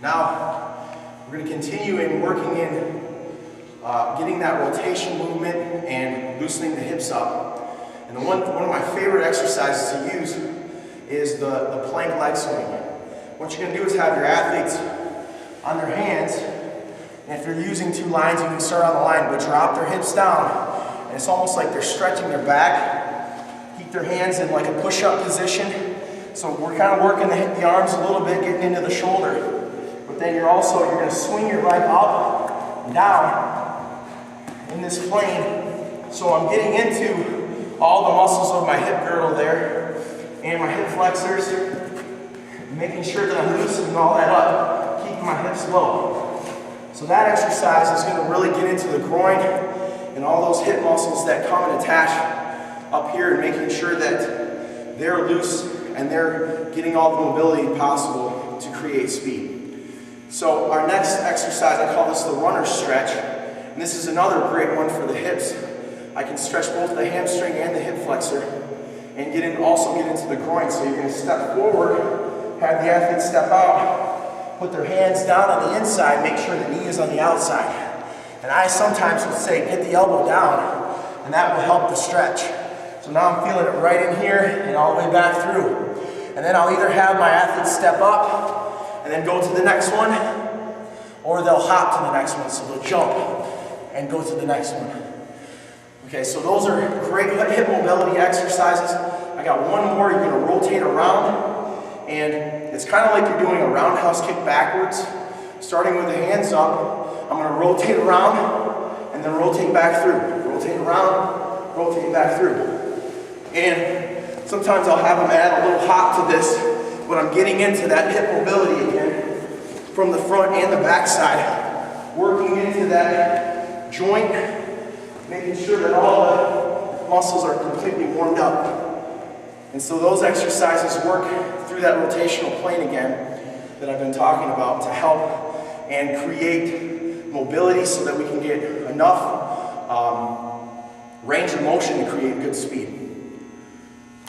Now, we're going to continue in working in getting that rotation movement and loosening the hips up. And one of my favorite exercises to use is the plank leg swing. What you're going to do is have your athletes on their hands, and if you're using two lines, you can start on the line, but drop their hips down, and it's almost like they're stretching their back. Keep their hands in like a push-up position. So we're kind of working the arms a little bit, getting into the shoulder. But then you're going to swing your right up and down in this plane. So I'm getting into all the muscles of my hip girdle there and my hip flexors, making sure that I'm loosening all that up, keeping my hips low. So that exercise is going to really get into the groin and all those hip muscles that come and attach up here, and making sure that they're loose and they're getting all the mobility possible to create speed. So our next exercise, I call this the runner stretch, and this is another great one for the hips. I can stretch both the hamstring and the hip flexor and also get into the groin. So you're going to step forward, have the athlete step out, put their hands down on the inside, make sure the knee is on the outside. And I sometimes would say get the elbow down, and that will help the stretch. So now I'm feeling it right in here and all the way back through. And then I'll either have my athletes step up and then go to the next one, or they'll hop to the next one. So they'll jump and go to the next one. Okay, so those are great hip mobility exercises. I got one more. You're going to rotate around, and it's kind of like you're doing a roundhouse kick backwards. Starting with the hands up, I'm going to rotate around and then rotate back through. Rotate around, rotate back through. And sometimes I'll have them add a little hop to this, but I'm getting into that hip mobility again from the front and the back side, working into that joint, making sure that all the muscles are completely warmed up. And so those exercises work through that rotational plane again that I've been talking about to help and create mobility so that we can get enough range of motion to create good speed.